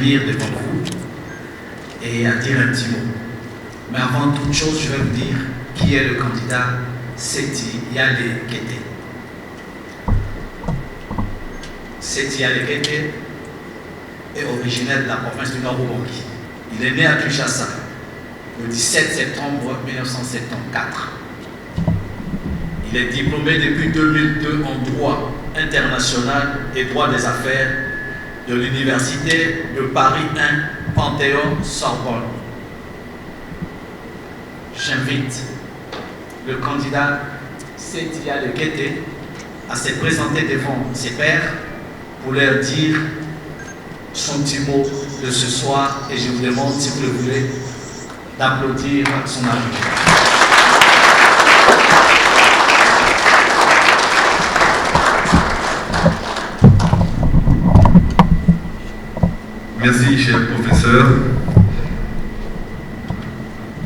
venir devant vous et à dire un petit mot. Mais avant toute chose, je vais vous dire qui est le candidat Seti Yale Kete. Seti Yale Kete est originaire de la province du Nord-Ubangi. Il est né à Kinshasa le 17 septembre 1974. Il est diplômé depuis 2002 en droit international et droit des affaires de l'Université de Paris 1, Panthéon-Sorbonne. J'invite le candidat Seti Yale Kete à se présenter devant ses pairs pour leur dire son petit mot de ce soir, et je vous demande, si vous le voulez, d'applaudir son arrivée. Merci, cher professeur.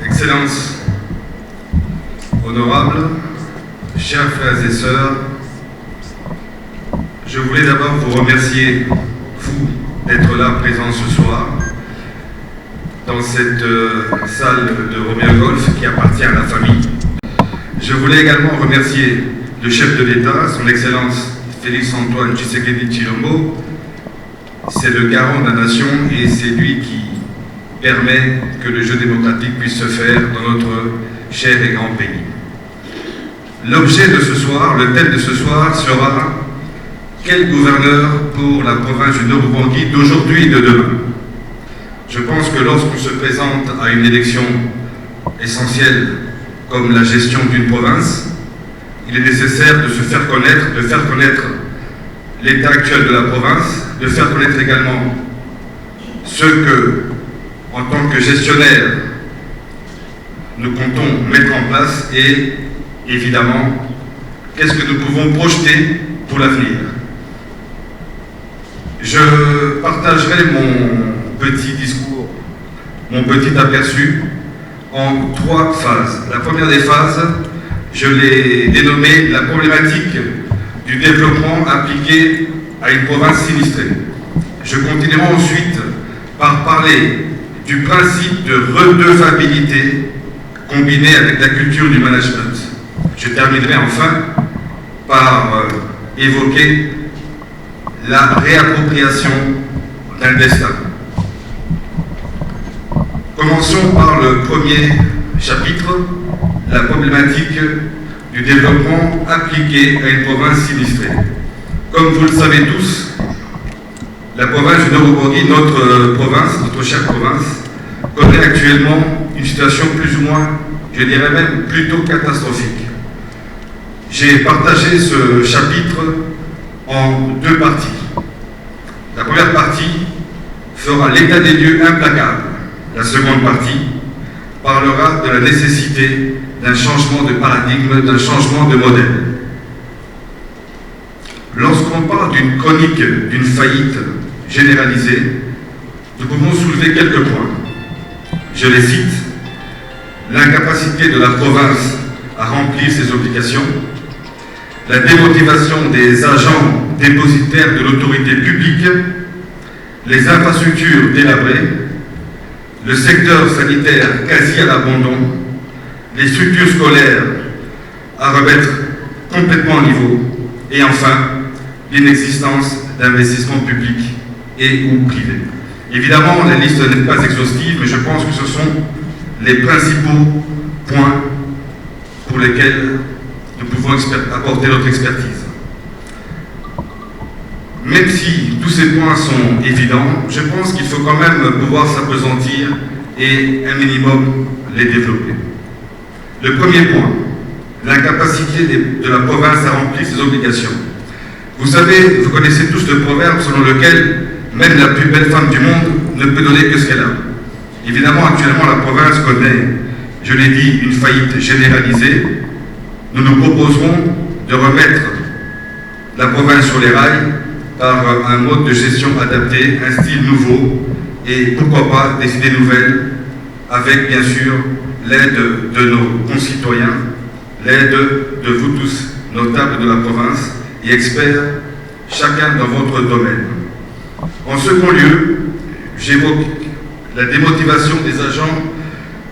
Excellences, honorables, chers frères et sœurs, je voulais d'abord vous remercier, vous, d'être là présents ce soir, dans cette salle de Roméo Golf qui appartient à la famille. Je voulais également remercier le chef de l'État, son Excellence Félix-Antoine Tshisekedi Tshilombo. C'est le garant de la nation et c'est lui qui permet que le jeu démocratique puisse se faire dans notre cher et grand pays. L'objet de ce soir, le thème de ce soir sera « Quel gouverneur pour la province du Nord-Ubangi d'aujourd'hui et de demain ?» Je pense que lorsqu'on se présente à une élection essentielle comme la gestion d'une province, il est nécessaire de se faire connaître, de faire connaître l'état actuel de la province, de faire connaître également ce que, en tant que gestionnaire, nous comptons mettre en place et, évidemment, qu'est-ce que nous pouvons projeter pour l'avenir. Je partagerai mon petit discours, mon petit aperçu en 3 phases. La première des phases, je l'ai dénommée la problématique du développement appliqué à une province sinistrée. Je continuerai ensuite par parler du principe de redevabilité combiné avec la culture du management. Je terminerai enfin par évoquer la réappropriation d'un destin. Commençons par le premier chapitre, la problématique du développement appliqué à une province sinistrée. Comme vous le savez tous, la province du Nord-Ubangi, notre province, notre chère province, connaît actuellement une situation plus ou moins, je dirais même, plutôt catastrophique. J'ai partagé ce chapitre en 2 parties. La première partie fera l'état des lieux implacable. La seconde partie parlera de la nécessité d'un changement de paradigme, d'un changement de modèle. Lorsqu'on parle d'une chronique, d'une faillite généralisée, nous pouvons soulever quelques points. Je les cite: l'incapacité de la province à remplir ses obligations, la démotivation des agents dépositaires de l'autorité publique, les infrastructures délabrées, le secteur sanitaire quasi à l'abandon, les structures scolaires à remettre complètement à niveau, et enfin, l'inexistence d'investissements publics et ou privés. Évidemment, la liste n'est pas exhaustive, mais je pense que ce sont les principaux points pour lesquels nous pouvons apporter notre expertise. Même si tous ces points sont évidents, je pense qu'il faut quand même pouvoir s'appesantir et un minimum les développer. Le premier point, l'incapacité de la province à remplir ses obligations. Vous savez, vous connaissez tous le proverbe selon lequel même la plus belle femme du monde ne peut donner que ce qu'elle a. Évidemment, actuellement, la province connaît, je l'ai dit, une faillite généralisée. Nous nous proposerons de remettre la province sur les rails par un mode de gestion adapté, un style nouveau et pourquoi pas des idées nouvelles avec bien sûr l'aide de nos concitoyens, l'aide de vous tous, notables de la province et experts, chacun dans votre domaine. En second lieu, j'évoque la démotivation des agents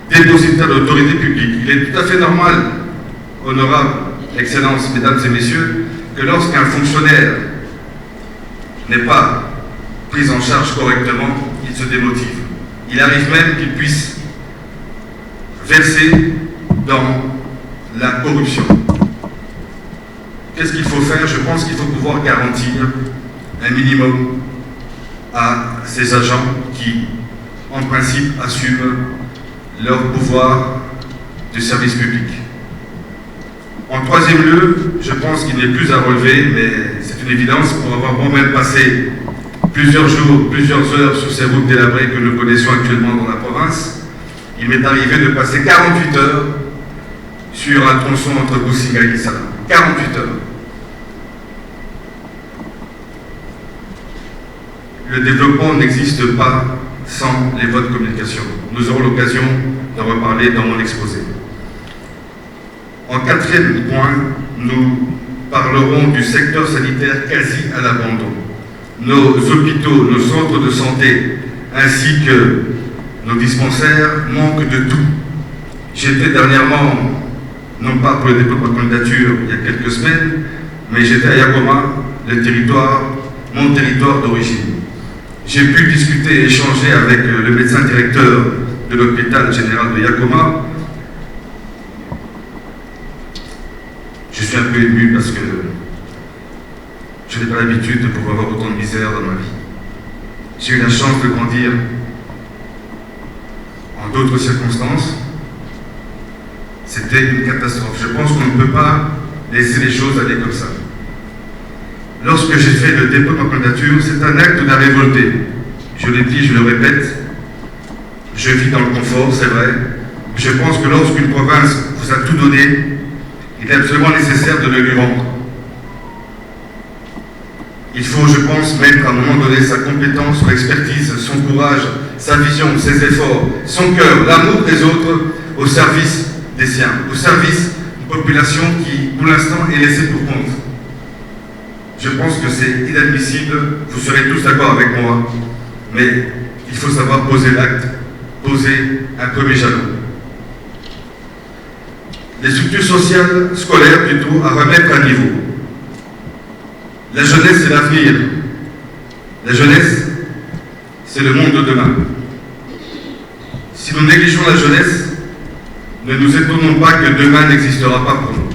dépositaires de l'autorité publique. Il est tout à fait normal, honorable Excellences, Mesdames et Messieurs, que lorsqu'un fonctionnaire n'est pas pris en charge correctement, il se démotive. Il arrive même qu'il puisse verser dans la corruption. Qu'est-ce qu'il faut faire? Je pense qu'il faut pouvoir garantir un minimum à ces agents qui, en principe, assument leur pouvoir de service public. En troisième lieu, je pense qu'il n'est plus à relever, mais c'est une évidence, pour avoir moi-même passé plusieurs jours, plusieurs heures sur ces routes délabrées que nous connaissons actuellement dans la province, il m'est arrivé de passer 48 heures sur un tronçon entre Boussinga et Salam. 48 heures. Le développement n'existe pas sans les voies de communication. Nous aurons l'occasion d'en reparler dans mon exposé. En quatrième point, nous parlerons du secteur sanitaire quasi à l'abandon. Nos hôpitaux, nos centres de santé, ainsi que nos dispensaires manquent de tout. J'étais dernièrement, non pas pour le dépôt de ma candidature il y a quelques semaines, mais j'étais à Yakoma, mon territoire d'origine. J'ai pu discuter et échanger avec le médecin directeur de l'hôpital général de Yakoma. Je suis un peu ému parce que je n'ai pas l'habitude de pouvoir avoir autant de misère dans ma vie. J'ai eu la chance de grandir en d'autres circonstances. C'était une catastrophe. Je pense qu'on ne peut pas laisser les choses aller comme ça. Lorsque j'ai fait le dépôt de ma candidature, c'est un acte d'un révolté. Je l'ai dit, je le répète, je vis dans le confort, c'est vrai. Je pense que lorsqu'une province vous a tout donné, il est absolument nécessaire de le lui rendre. Il faut, je pense, mettre à un moment donné sa compétence, son expertise, son courage, sa vision, ses efforts, son cœur, l'amour des autres au service des siens, au service d'une population qui, pour l'instant, est laissée pour compte. Je pense que c'est inadmissible, vous serez tous d'accord avec moi, mais il faut savoir poser l'acte, poser un premier jalon. Les structures sociales, scolaires plutôt, à remettre à niveau. La jeunesse, c'est l'avenir. La jeunesse, c'est le monde de demain. Si nous négligeons la jeunesse, ne nous étonnons pas que demain n'existera pas pour nous.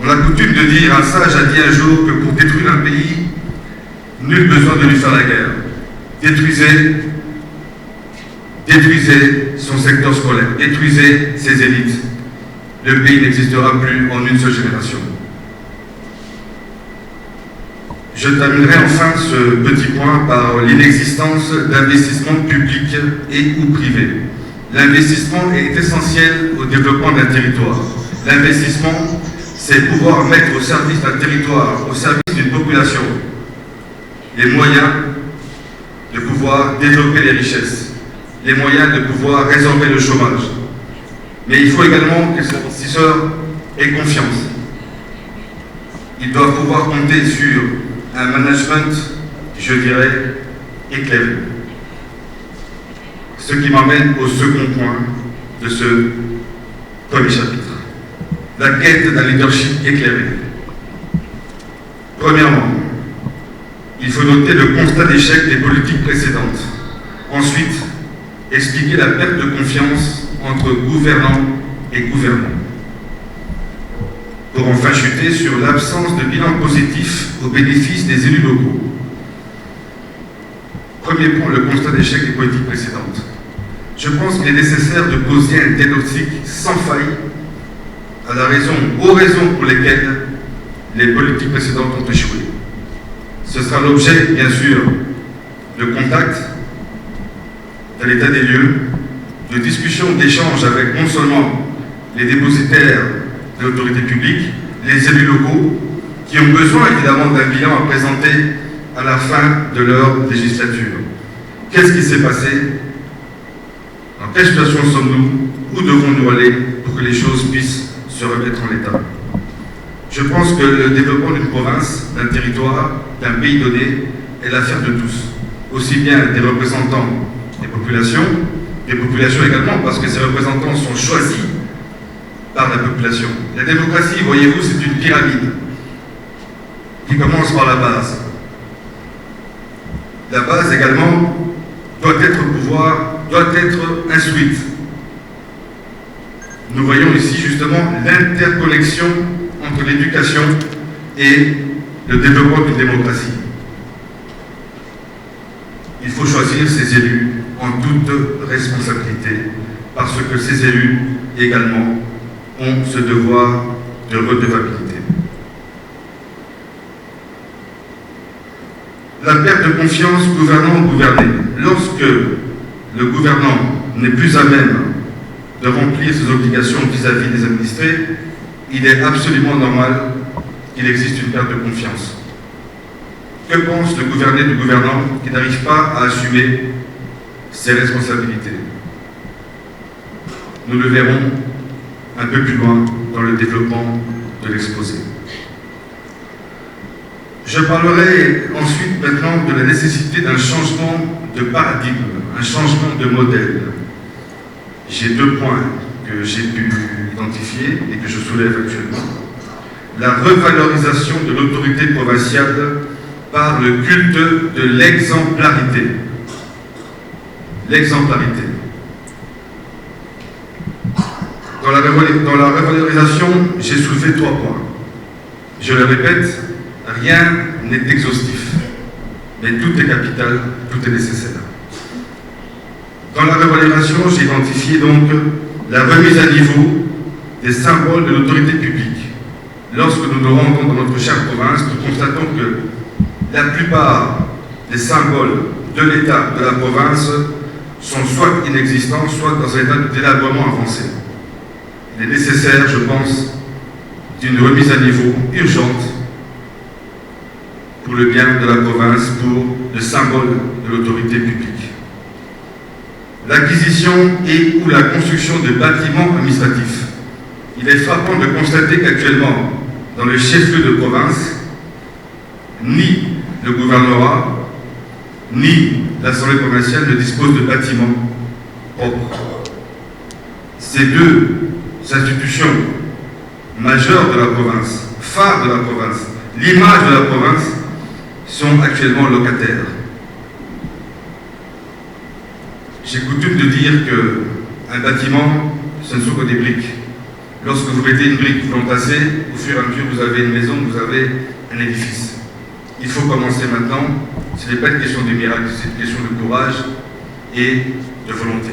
On a coutume de dire, un sage a dit un jour que pour détruire un pays, nul besoin de lui faire la guerre. Détruisez son secteur scolaire, détruisez ses élites. Le pays n'existera plus en une seule génération. Je terminerai enfin ce petit point par l'inexistence d'investissements publics et ou privés. L'investissement est essentiel au développement d'un territoire. L'investissement, c'est pouvoir mettre au service d'un territoire, au service d'une population, les moyens de pouvoir développer les richesses, les moyens de pouvoir résorber le chômage. Mais il faut également que ces investisseurs aient confiance. Ils doivent pouvoir compter sur un management, je dirais, éclairé. Ce qui m'amène au second point de ce premier chapitre. La quête d'un leadership éclairé. Premièrement, il faut noter le constat d'échec des politiques précédentes. Ensuite, expliquer la perte de confiance entre gouvernants et gouvernants. Pour enfin chuter sur l'absence de bilan positif au bénéfice des élus locaux. Premier point, le constat d'échec des politiques précédentes. Je pense qu'il est nécessaire de poser un diagnostic sans faille aux raisons pour lesquelles les politiques précédentes ont échoué. Ce sera l'objet, bien sûr, de contacts, de l'état des lieux, de discussions, d'échanges avec non seulement les dépositaires de l'autorité publique, les élus locaux, qui ont besoin évidemment d'un bilan à présenter à la fin de leur législature. Qu'est-ce qui s'est passé? Dans quelle situation sommes-nous? Où devons-nous aller pour que les choses puissent se remettre en état? Je pense que le développement d'une province, d'un territoire, d'un pays donné est l'affaire de tous. aussi bien des représentants des populations également, parce que ces représentants sont choisis par la population. La démocratie, voyez-vous, c'est une pyramide qui commence par la base. La base également doit être instruite. Nous voyons ici justement l'interconnexion entre l'éducation et le développement d'une démocratie. Il faut choisir ses élus en toute responsabilité, parce que ces élus également ont ce devoir de redevabilité. La perte de confiance gouvernant-gouverné. Lorsque le gouvernant n'est plus à même de remplir ses obligations vis-à-vis des administrés, il est absolument normal qu'il existe une perte de confiance. Que pense le gouverné du gouvernant qui n'arrive pas à assumer ses responsabilités? Nous le verrons un peu plus loin dans le développement de l'exposé. Je parlerai ensuite maintenant de la nécessité d'un changement de paradigme, un changement de modèle. J'ai deux points que j'ai pu identifier et que je soulève actuellement. La revalorisation de l'autorité provinciale par le culte de l'exemplarité. L'exemplarité. Dans la revalorisation, j'ai soulevé 3 points. Je le répète, rien n'est exhaustif, mais tout est capital, tout est nécessaire. Dans la revalorisation, j'ai identifié donc la remise à niveau des symboles de l'autorité publique. Lorsque nous nous rendons dans notre chère province, nous constatons que la plupart des symboles de l'État, de la province, sont soit inexistants, soit dans un état de délabrement avancé. Il est nécessaire, je pense, d'une remise à niveau urgente pour le bien de la province, pour le symbole de l'autorité publique. L'acquisition et ou la construction de bâtiments administratifs. Il est frappant de constater qu'actuellement, dans le chef-lieu de province, ni le gouvernorat, ni l'Assemblée provinciale ne disposent de bâtiments propres. Ces deux institutions majeures de la province, phares de la province, l'image de la province, sont actuellement locataires. J'ai coutume de dire qu'un bâtiment, ce ne sont que des briques. Lorsque vous mettez une brique, vous l'entassez, au fur et à mesure, vous avez une maison, vous avez un édifice. Il faut commencer maintenant. Ce n'est pas une question de miracle, c'est une question de courage et de volonté.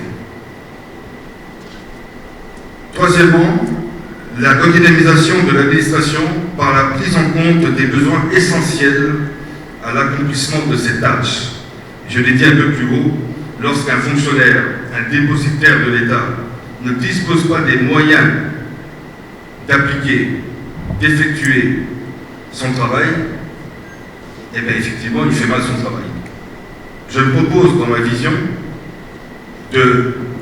Troisièmement, la redynamisation de l'administration par la prise en compte des besoins essentiels à l'accomplissement de ces tâches. Je l'ai dit un peu plus haut, lorsqu'un fonctionnaire, un dépositaire de l'État, ne dispose pas des moyens d'appliquer, d'effectuer son travail, eh bien effectivement, il fait mal son travail. Je me propose dans ma vision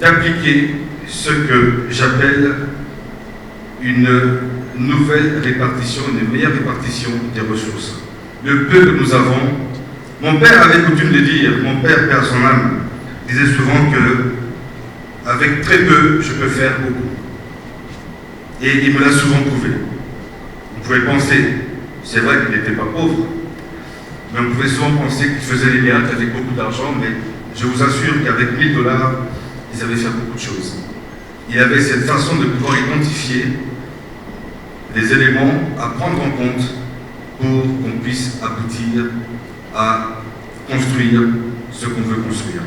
d'appliquer ce que j'appelle une nouvelle répartition, une meilleure répartition des ressources. Le peu que nous avons, mon père avait coutume de dire, mon père, père son âme, disait souvent que avec très peu, je peux faire beaucoup. Et il me l'a souvent prouvé. On pouvait penser, c'est vrai qu'il n'était pas pauvre, mais on pouvait souvent penser qu'il faisait des miracles avec beaucoup d'argent, mais je vous assure qu'avec $1000, ils avaient fait beaucoup de choses. Il avait cette façon de pouvoir identifier des éléments à prendre en compte pour qu'on puisse aboutir à construire ce qu'on veut construire.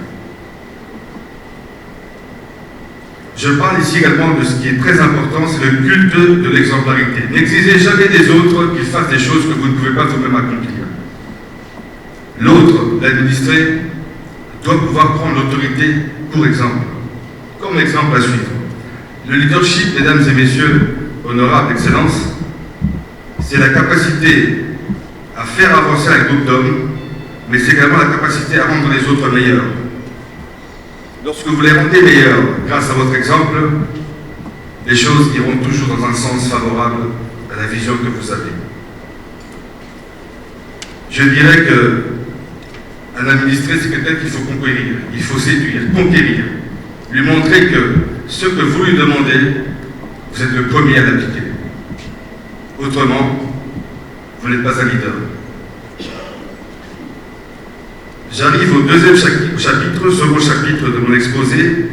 Je parle ici également de ce qui est très important, c'est le culte de l'exemplarité. N'exigez jamais des autres qu'ils fassent des choses que vous ne pouvez pas vous-même accomplir. L'autre, l'administré, doit pouvoir prendre l'autorité pour exemple, comme exemple à suivre. Le leadership, mesdames et messieurs, honorables, excellences, c'est la capacité à faire avancer un groupe d'hommes, mais c'est également la capacité à rendre les autres meilleurs. Lorsque vous les rendez meilleurs grâce à votre exemple, les choses iront toujours dans un sens favorable à la vision que vous avez. Je dirais que Un administré, c'est quelqu'un qu'il faut conquérir, il faut séduire, conquérir, lui montrer que ce que vous lui demandez, vous êtes le premier à l'appliquer. Autrement, vous n'êtes pas un leader. J'arrive au deuxième chapitre, second chapitre de mon exposé,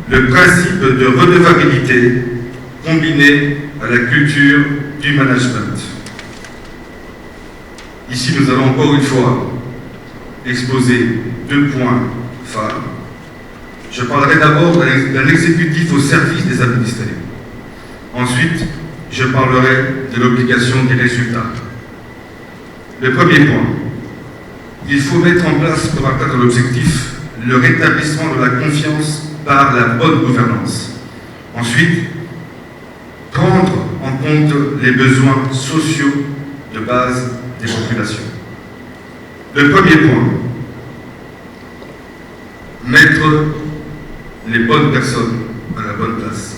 le principe de redevabilité combiné à la culture du management. Ici, nous allons encore une fois exposer 2 points phares. Je parlerai d'abord d'un exécutif au service des administrés. Ensuite, je parlerai de l'obligation des résultats. Le premier point, il faut mettre en place pour atteindre l'objectif le rétablissement de la confiance par la bonne gouvernance. Ensuite, prendre en compte les besoins sociaux de base des populations. Le premier point, mettre les bonnes personnes à la bonne place.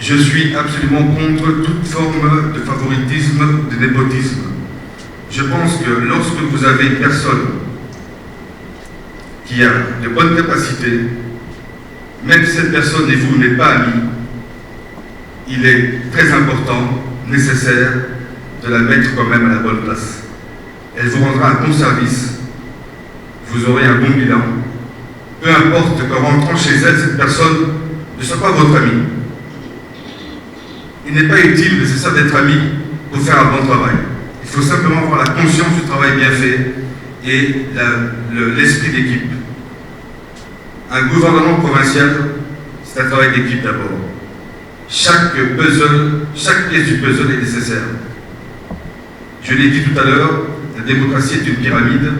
Je suis absolument contre toute forme de favoritisme, de népotisme. Je pense que lorsque vous avez une personne qui a de bonnes capacités, même si cette personne et vous n'êtes pas amis, il est très important, nécessaire, de la mettre quand même à la bonne place. Elle vous rendra un bon service, vous aurez un bon bilan. Peu importe qu'en rentrant chez elle, cette personne ne soit pas votre ami. Il n'est pas utile, nécessaire d'être ami pour faire un bon travail. Il faut simplement avoir la conscience du travail bien fait et l'esprit d'équipe. Un gouvernement provincial, c'est un travail d'équipe d'abord. Chaque pièce du puzzle est nécessaire. Je l'ai dit tout à l'heure, la démocratie est une pyramide.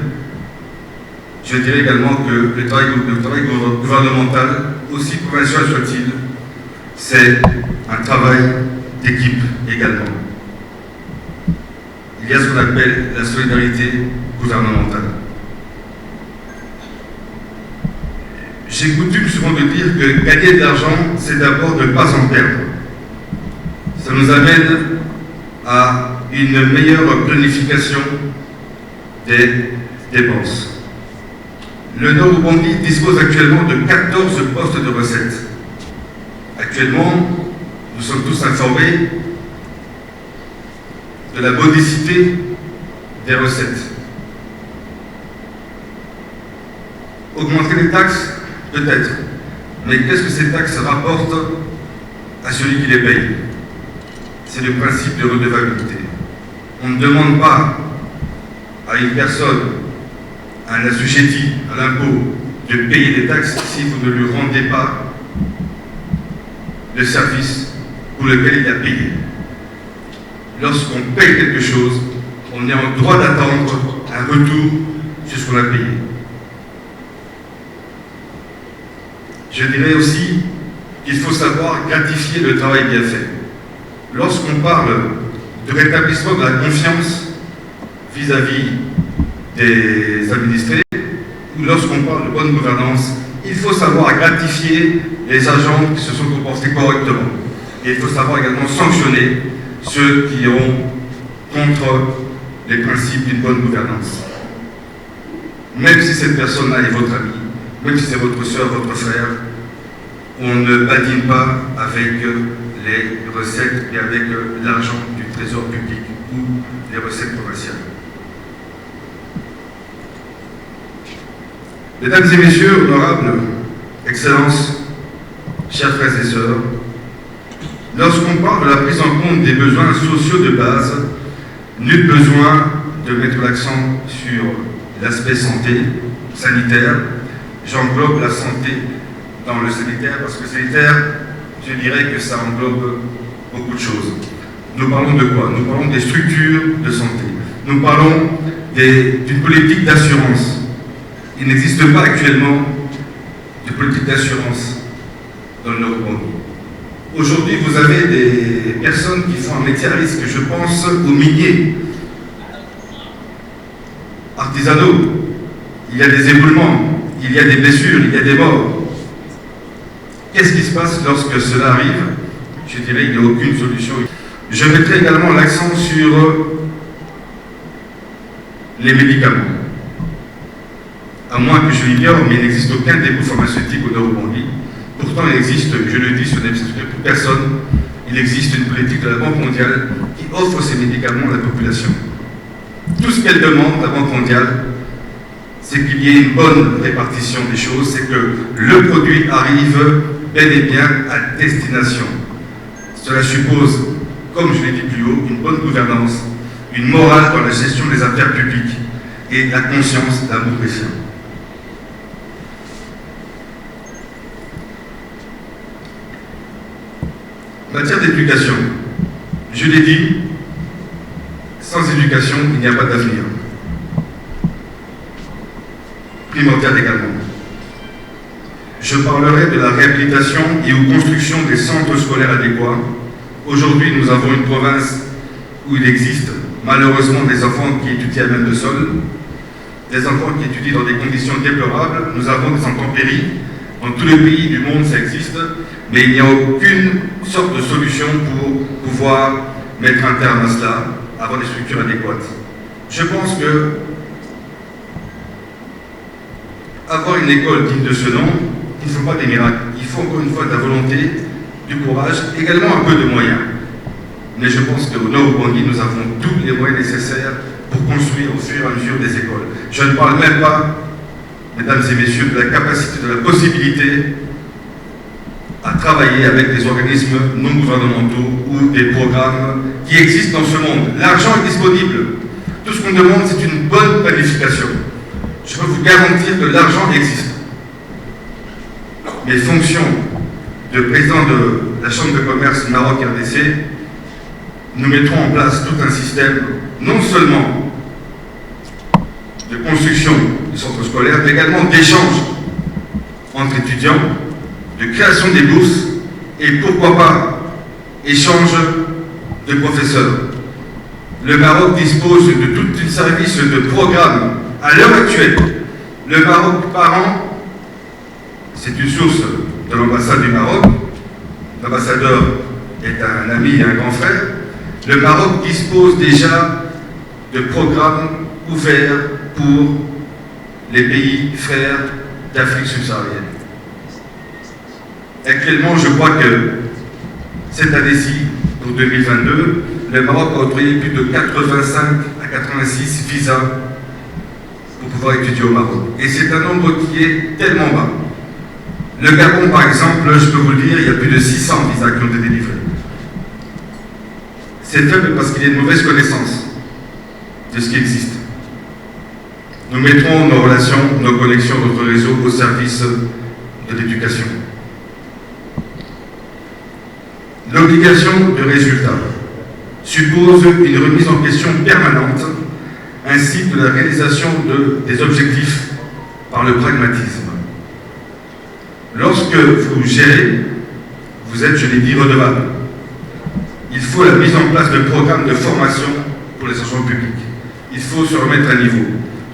Je dirais également que le travail gouvernemental, aussi provincial soit-il, c'est un travail d'équipe également. Il y a ce qu'on appelle la solidarité gouvernementale. J'ai coutume souvent de dire que gagner de l'argent, c'est d'abord ne pas en perdre. Ça nous amène à une meilleure planification des dépenses. Le Nord-Ubangi dispose actuellement de 14 postes de recettes. Actuellement, nous sommes tous informés de la modicité des recettes. Augmenter les taxes, peut-être. Mais qu'est-ce que ces taxes rapportent à celui qui les paye? C'est le principe de redevabilité. On ne demande pas à une personne, à un assujetti à l'impôt, de payer des taxes si vous ne lui rendez pas le service pour lequel il a payé. Lorsqu'on paye quelque chose, on est en droit d'attendre un retour sur ce qu'on a payé. Je dirais aussi qu'il faut savoir gratifier le travail bien fait. Lorsqu'on parle de rétablissement de la confiance vis-à-vis des administrés, ou lorsqu'on parle de bonne gouvernance, il faut savoir gratifier les agents qui se sont comportés correctement. Et il faut savoir également sanctionner ceux qui iront contre les principes d'une bonne gouvernance. Même si cette personne-là est votre ami, même si c'est votre soeur, votre frère, on ne badine pas avec les recettes et avec l'argent du trésor public ou les recettes provinciales. Mesdames et messieurs, honorables, excellences, chers frères et sœurs, lorsqu'on parle de la prise en compte des besoins sociaux de base, nul besoin de mettre l'accent sur l'aspect sanitaire. J'englobe la santé dans le sanitaire parce que sanitaire, je dirais que ça englobe beaucoup de choses. Nous parlons de quoi? Nous parlons des structures de santé. Nous parlons d'une politique d'assurance. Il n'existe pas actuellement de politique d'assurance dans le Nord-Ubangi. Aujourd'hui, vous avez des personnes qui font un métier à risque. Je pense aux miniers artisanaux. Il y a des éboulements, il y a des blessures, il y a des morts. Qu'est-ce qui se passe lorsque cela arrive? Je dirais qu'il n'y a aucune solution. Je mettrai également l'accent sur les médicaments. À moins que je l'ignore, mais il n'existe aucun dépôt pharmaceutique au Nord-Ubangi. Pourtant, il existe, je le dis, ce n'est pour personne, il existe une politique de la Banque mondiale qui offre ces médicaments à la population. Tout ce qu'elle demande, la Banque mondiale, c'est qu'il y ait une bonne répartition des choses, c'est que le produit arrive bel et bien à destination. Cela suppose, comme je l'ai dit plus haut, une bonne gouvernance, une morale dans la gestion des affaires publiques et la conscience d'amour des siens. En matière d'éducation, je l'ai dit, sans éducation, il n'y a pas d'avenir. Primordial également. Je parlerai de la réhabilitation et ou construction des centres scolaires adéquats. Aujourd'hui, nous avons une province où il existe malheureusement des enfants qui étudient à même le sol, des enfants qui étudient dans des conditions déplorables. Nous avons des intempéries. Dans tous les pays du monde, ça existe, mais il n'y a aucune sorte de solution pour pouvoir mettre un terme à cela, avoir des structures adéquates. Je pense que avoir une école digne de ce nom, il ne faut pas des miracles. Il faut encore une fois de la volonté, du courage, également un peu de moyens. Mais je pense qu'au Nord-Ubangi, nous avons tous les moyens nécessaires pour construire au fur et à mesure des écoles. Je ne parle même pas, mesdames et messieurs, de la capacité, de la possibilité à travailler avec des organismes non gouvernementaux ou des programmes qui existent dans ce monde. L'argent est disponible. Tout ce qu'on demande, c'est une bonne planification. Je peux vous garantir que l'argent existe. Mes fonctions de président de la Chambre de commerce Maroc-RDC, nous mettrons en place tout un système, non seulement de construction du centre scolaire, mais également d'échange entre étudiants, de création des bourses et pourquoi pas échange de professeurs. Le Maroc dispose de tout un service de programmes à l'heure actuelle. Le Maroc par an, c'est une source de l'ambassade du Maroc. L'ambassadeur est un ami et un grand frère. Le Maroc dispose déjà de programmes ouverts pour les pays frères d'Afrique subsaharienne. Actuellement, je crois que cette année-ci, pour 2022, le Maroc a octroyé plus de 85 à 86 visas pour pouvoir étudier au Maroc. Et c'est un nombre qui est tellement bas. Le Gabon, par exemple, je peux vous le dire, il y a plus de 600 visas qui ont été délivrés. C'est faible parce qu'il y a une mauvaise connaissance de ce qui existe. Nous mettrons nos relations, nos connexions, notre réseau au service de l'éducation. L'obligation de résultat suppose une remise en question permanente ainsi que la réalisation des objectifs par le pragmatisme. Lorsque vous gérez, vous êtes, je l'ai dit, redevable. Il faut la mise en place de programmes de formation pour les agents publics. Il faut se remettre à niveau.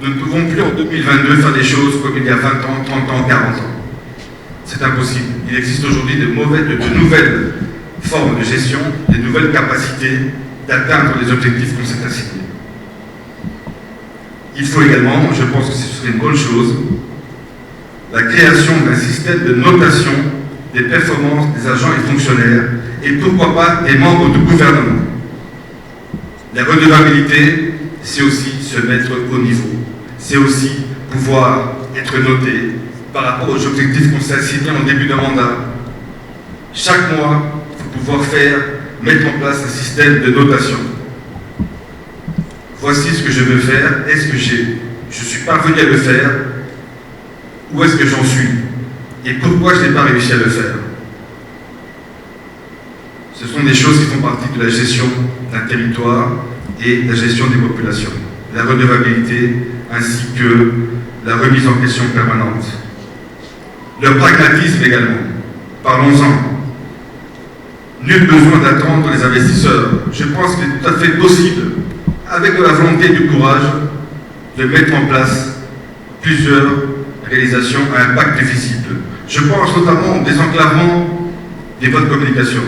Nous ne pouvons plus en 2022 faire des choses comme il y a 20 ans, 30 ans, 40 ans. C'est impossible. Il existe aujourd'hui de nouvelles formes de gestion, des nouvelles capacités d'atteindre les objectifs qu'on s'est assignés. Il faut également, je pense que ce serait une bonne chose, la création d'un système de notation des performances des agents et fonctionnaires et pourquoi pas des membres du gouvernement. La redevabilité, c'est aussi se mettre au niveau. C'est aussi pouvoir être noté par rapport aux objectifs qu'on s'est assignés en début de mandat. Chaque mois, il faut pouvoir mettre en place un système de notation. Voici ce que je veux faire. Est-ce que je suis parvenu à le faire? Où est-ce que j'en suis? Et pourquoi je n'ai pas réussi à le faire? Ce sont des choses qui font partie de la gestion d'un territoire et de la gestion des populations. La redevabilité ainsi que la remise en question permanente. Le pragmatisme également. Parlons-en. Nul besoin d'attendre les investisseurs. Je pense qu'il est tout à fait possible, avec de la volonté et du courage, de mettre en place plusieurs réalisations à impact visible. Je pense notamment au désenclavement des voies de communication.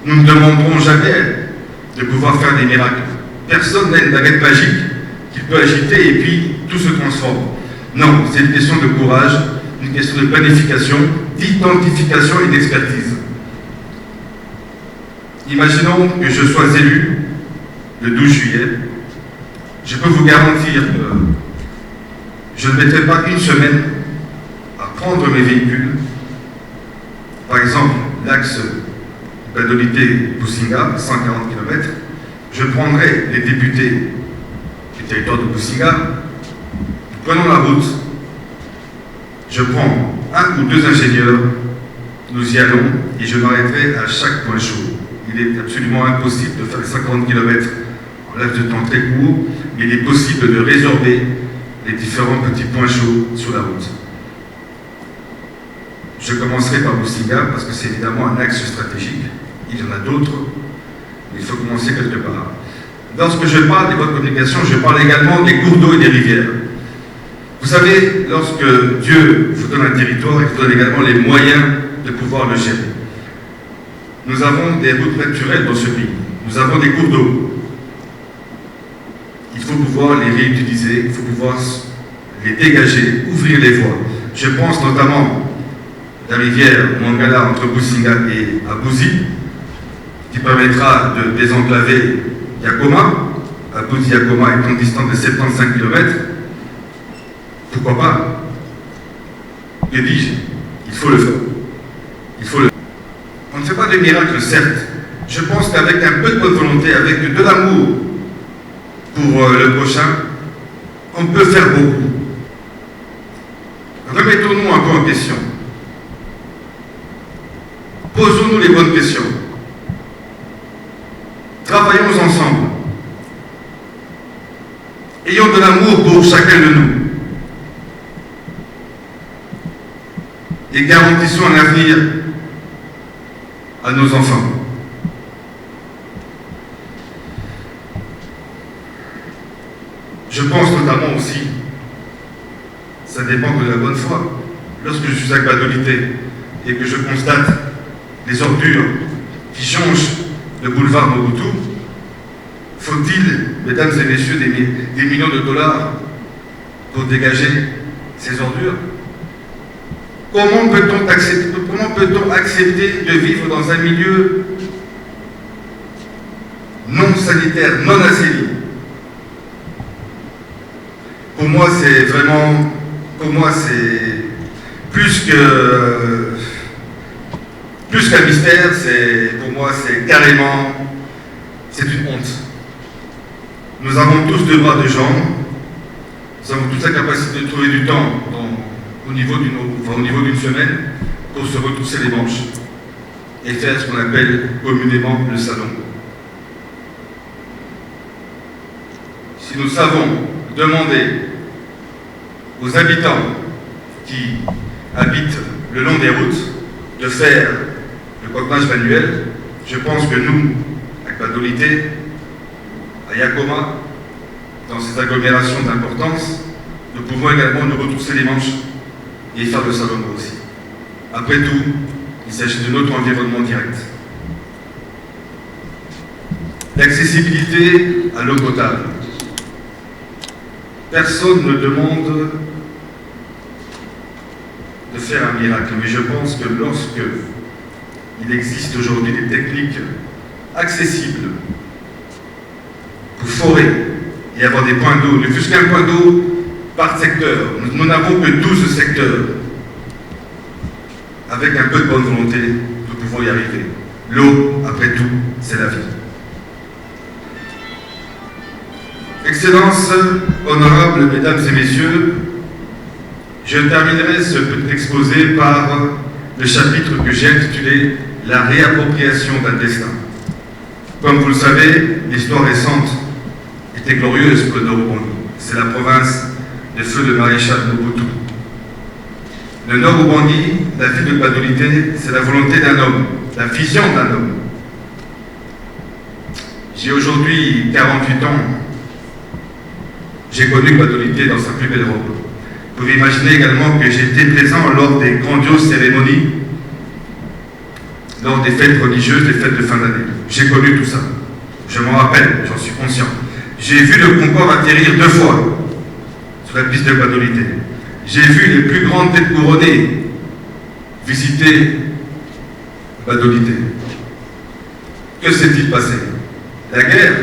Nous ne demanderons jamais de pouvoir faire des miracles. Personne n'a une baguette magique qu'il peut agiter et puis tout se transforme. Non, c'est une question de courage, une question de planification, d'identification et d'expertise. Imaginons que je sois élu le 12 juillet. Je peux vous garantir que je ne mettrai pas une semaine à prendre mes véhicules. Par exemple, l'axe Badolité-Boussinga, 140 km. Je prendrai les députés du territoire de Boussinga. Nous prenons la route. Je prends un ou deux ingénieurs. Nous y allons et je m'arrêterai à chaque point chaud. Il est absolument impossible de faire 50 km en laps de temps très court, mais il est possible de résorber les différents petits points chauds sur la route. Je commencerai par Boussinga parce que c'est évidemment un axe stratégique. Il y en a d'autres, mais il faut commencer quelque part. Lorsque je parle des voies de communication, je parle également des cours d'eau et des rivières. Vous savez, lorsque Dieu vous donne un territoire, il vous donne également les moyens de pouvoir le gérer. Nous avons des routes naturelles dans ce pays. Nous avons des cours d'eau. Il faut pouvoir les réutiliser, il faut pouvoir les dégager, ouvrir les voies. Je pense notamment à la rivière Mangala entre Boussinga et Abouzi, qui permettra de désenclaver Yakoma. Abouzi-Yakoma étant distante de 75 km. Pourquoi pas? Que dis-je? Il faut le faire. Il faut le faire. On ne fait pas de miracle, certes. Je pense qu'avec un peu de bonne volonté, avec de l'amour pour le prochain, on peut faire beaucoup. Remettons-nous un peu en question. Posons-nous les bonnes questions. Travaillons ensemble. Ayons de l'amour pour chacun de nous. Et garantissons un avenir à nos enfants. Je pense notamment aussi, ça dépend de la bonne foi, lorsque je suis à Badolité et que je constate les ordures qui changent le boulevard Mobutu, faut-il, mesdames et messieurs, des millions de dollars pour dégager ces ordures? Comment peut-on accepter de vivre dans un milieu non sanitaire, non assaini? Pour moi, c'est vraiment, plus qu'un mystère, pour moi, c'est carrément, c'est une honte. Nous avons tous deux bras, deux jambes, nous avons tous la capacité de trouver du temps au niveau d'une semaine pour se retrousser les manches et faire ce qu'on appelle communément le salon. Si nous savons demander aux habitants qui habitent le long des routes de faire le coquenage manuel, je pense que nous, à Badolité, à Yakoma, dans ces agglomérations d'importance, nous pouvons également nous retrousser les manches et faire le salon aussi. Après tout, il s'agit de notre environnement direct. L'accessibilité à l'eau potable. Personne ne demande de faire un miracle, mais je pense que lorsque il existe aujourd'hui des techniques accessibles pour forer et avoir des points d'eau, ne fût-ce qu'un point d'eau par secteur, nous n'avons que 12 secteurs. Avec un peu de bonne volonté, nous pouvons y arriver. L'eau, après tout, c'est la vie. Excellences, honorables mesdames et messieurs, je terminerai ce petit exposé par le chapitre que j'ai intitulé « La réappropriation d'un destin ». Comme vous le savez, l'histoire récente était glorieuse pour le Nord-Ubangi. C'est la province de feu de maréchal Mobutu. Le Nord-Ubangi, la ville de Badolité, c'est la volonté d'un homme, la vision d'un homme. J'ai aujourd'hui 48 ans. J'ai connu Badolité dans sa plus belle robe. Vous pouvez imaginer également que j'ai été présent lors des grandioses cérémonies, lors des fêtes religieuses, des fêtes de fin d'année. J'ai connu tout ça. Je m'en rappelle, j'en suis conscient. J'ai vu le Concorde atterrir 2 fois sur la piste de Badolité. J'ai vu les plus grandes têtes couronnées visiter Badolité. Que s'est-il passé? La guerre?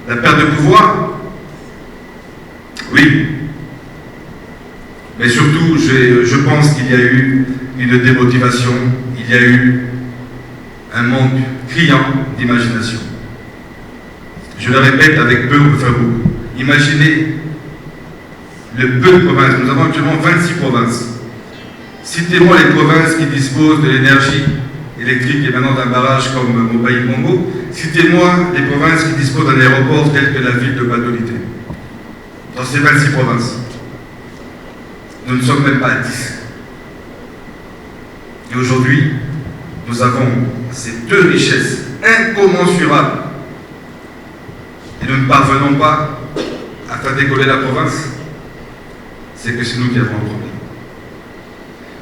La perte de pouvoir? Oui. Mais surtout, je pense qu'il y a eu une démotivation, il y a eu un manque criant d'imagination. Je le répète, avec peu, on peut faire beaucoup. Imaginez le peu de provinces. Nous avons actuellement 26 provinces. Citez-moi les provinces qui disposent de l'énergie électrique et maintenant d'un barrage comme Mobaï-Bongo. Citez-moi les provinces qui disposent d'un aéroport tel que la ville de Badolité. Dans ces 26 provinces. Nous ne sommes même pas à 10. Et aujourd'hui, nous avons ces 2 richesses incommensurables. Et nous ne parvenons pas à faire décoller la province. C'est que c'est nous qui avons un problème.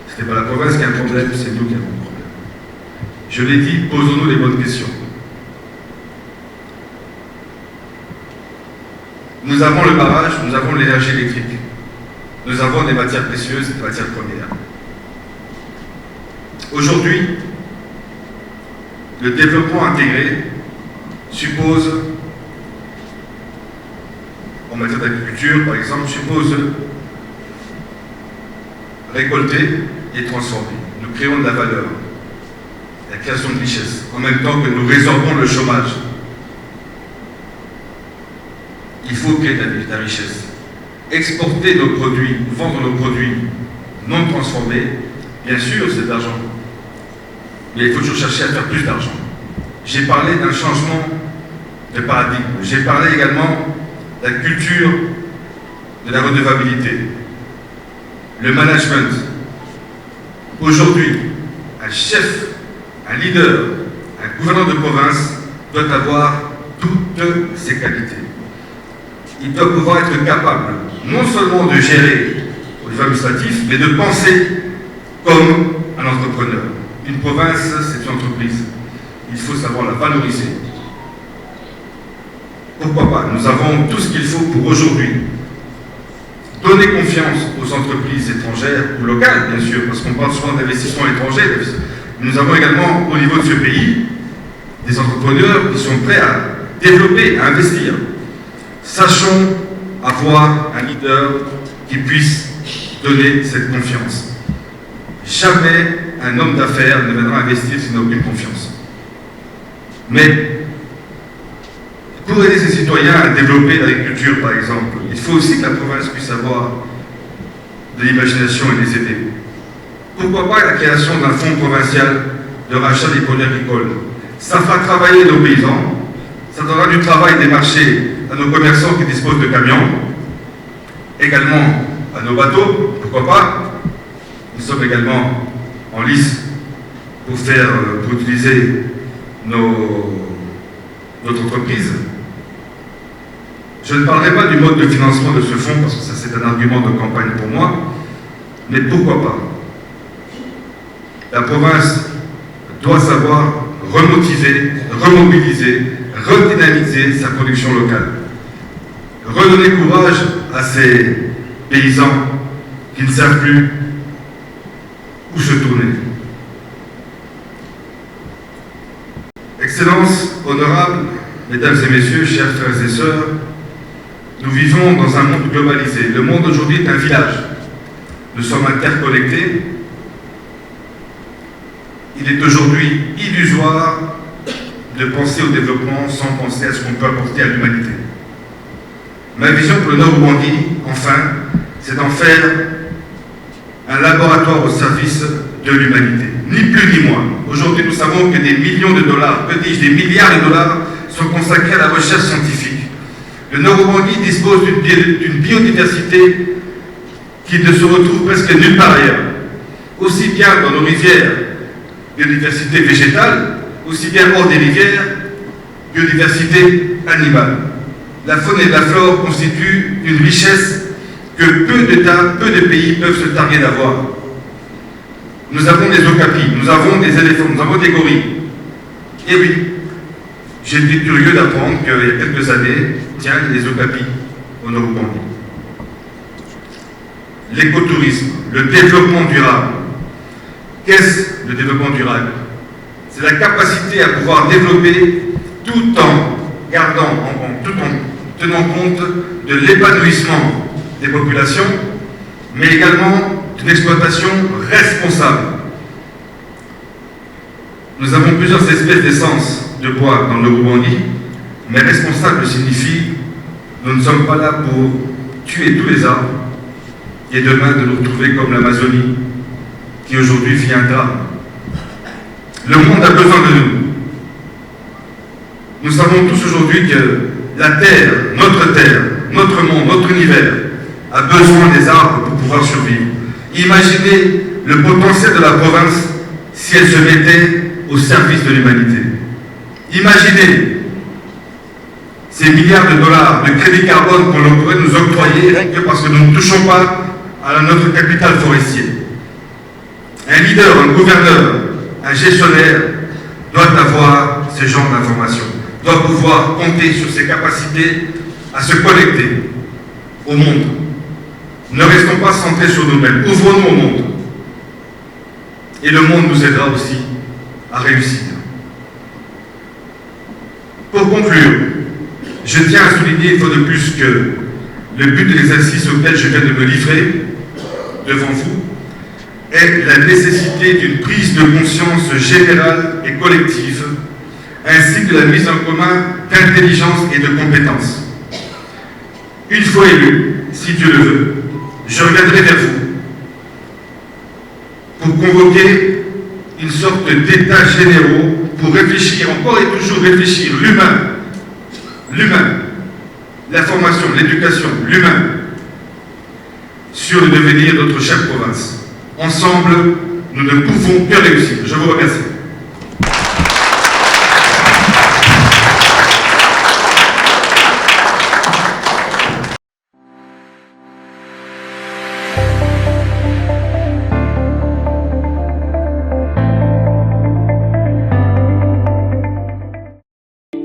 Ce n'est pas la province qui a un problème, c'est nous qui avons un problème. Je l'ai dit, posons-nous les bonnes questions. Nous avons le barrage, nous avons l'énergie électrique. Nous avons des matières précieuses et des matières premières. Aujourd'hui, le développement intégré suppose, en matière d'agriculture par exemple, suppose récolter et transformer. Nous créons de la valeur, la création de richesse, en même temps que nous résorbons le chômage. Il faut créer de la richesse. Exporter nos produits, vendre nos produits non transformés, bien sûr, c'est de l'argent. Mais il faut toujours chercher à faire plus d'argent. J'ai parlé d'un changement de paradigme. J'ai parlé également de la culture de la redevabilité. Le management. Aujourd'hui, un chef, un leader, un gouverneur de province doit avoir toutes ces qualités. Il doit pouvoir être capable non seulement de gérer au niveau administratif, mais de penser comme un entrepreneur. Une province, c'est une entreprise. Il faut savoir la valoriser. Pourquoi pas? Nous avons tout ce qu'il faut pour aujourd'hui. Donner confiance aux entreprises étrangères ou locales, bien sûr, parce qu'on parle souvent d'investissement étranger. Nous avons également, au niveau de ce pays, des entrepreneurs qui sont prêts à développer, à investir. Sachons avoir un leader qui puisse donner cette confiance. Jamais un homme d'affaires ne viendra investir s'il n'a aucune confiance. Mais pour aider ses citoyens à développer l'agriculture, par exemple, il faut aussi que la province puisse avoir de l'imagination et les aider. Pourquoi pas la création d'un fonds provincial de rachat des produits agricoles? Ça fera travailler nos paysans, ça donnera du travail des marchés à nos commerçants qui disposent de camions, également à nos bateaux, pourquoi pas. Nous sommes également en lice pour utiliser notre entreprise. Je ne parlerai pas du mode de financement de ce fonds, parce que ça c'est un argument de campagne pour moi, mais pourquoi pas. La province doit savoir remotiver, remobiliser, redynamiser sa production locale. Redonner courage à ces paysans qui ne savent plus où se tourner. Excellences, honorables, mesdames et messieurs, chers frères et sœurs, nous vivons dans un monde globalisé. Le monde aujourd'hui est un village. Nous sommes interconnectés. Il est aujourd'hui illusoire de penser au développement sans penser à ce qu'on peut apporter à l'humanité. Ma vision pour le Nord-Oubangui, enfin, c'est d'en faire un laboratoire au service de l'humanité. Ni plus ni moins. Aujourd'hui, nous savons que des millions de dollars, que dis-je, des milliards de dollars sont consacrés à la recherche scientifique. Le Nord-Oubangui dispose d'une biodiversité qui ne se retrouve presque nulle part ailleurs. Aussi bien dans nos rivières, biodiversité végétale, aussi bien hors des rivières, biodiversité animale. La faune et la flore constituent une richesse que peu d'États, peu de pays peuvent se targuer d'avoir. Nous avons des okapis, nous avons des éléphants, nous avons des gorilles. Et oui, j'ai été curieux d'apprendre qu'il y a quelques années, tient les Okapis au Nord-Ubangi. L'écotourisme, le développement durable. Qu'est-ce le développement durable? C'est la capacité à pouvoir développer tout en tenant compte de l'épanouissement des populations, mais également d'une exploitation responsable. Nous avons plusieurs espèces d'essence de bois dans le Nord-Ubangi, mais responsable signifie nous ne sommes pas là pour tuer tous les arbres et demain de nous retrouver comme l'Amazonie qui aujourd'hui vit un drame. Le monde a besoin de nous. Nous savons tous aujourd'hui que la Terre, notre monde, notre univers a besoin des arbres pour pouvoir survivre. Imaginez le potentiel de la province si elle se mettait au service de l'humanité. Imaginez ces milliards de dollars de crédit carbone qu'on pourrait nous octroyer rien que parce que nous ne touchons pas à notre capital forestier. Un leader, un gouverneur, un gestionnaire doit avoir ce genre d'informations, doit pouvoir compter sur ses capacités à se connecter au monde. Ne restons pas centrés sur nous-mêmes, ouvrons-nous au monde. Et le monde nous aidera aussi à réussir. Pour conclure, je tiens à souligner une fois de plus que le but de l'exercice auquel je viens de me livrer devant vous est la nécessité d'une prise de conscience générale et collective, ainsi que la mise en commun d'intelligence et de compétences. Une fois élu, si Dieu le veut, je reviendrai vers vous pour convoquer une sorte d'états généraux pour réfléchir, encore et toujours réfléchir, l'humain, la formation, l'éducation, l'humain, sur le devenir de notre chère province. Ensemble, nous ne pouvons que réussir. Je vous remercie.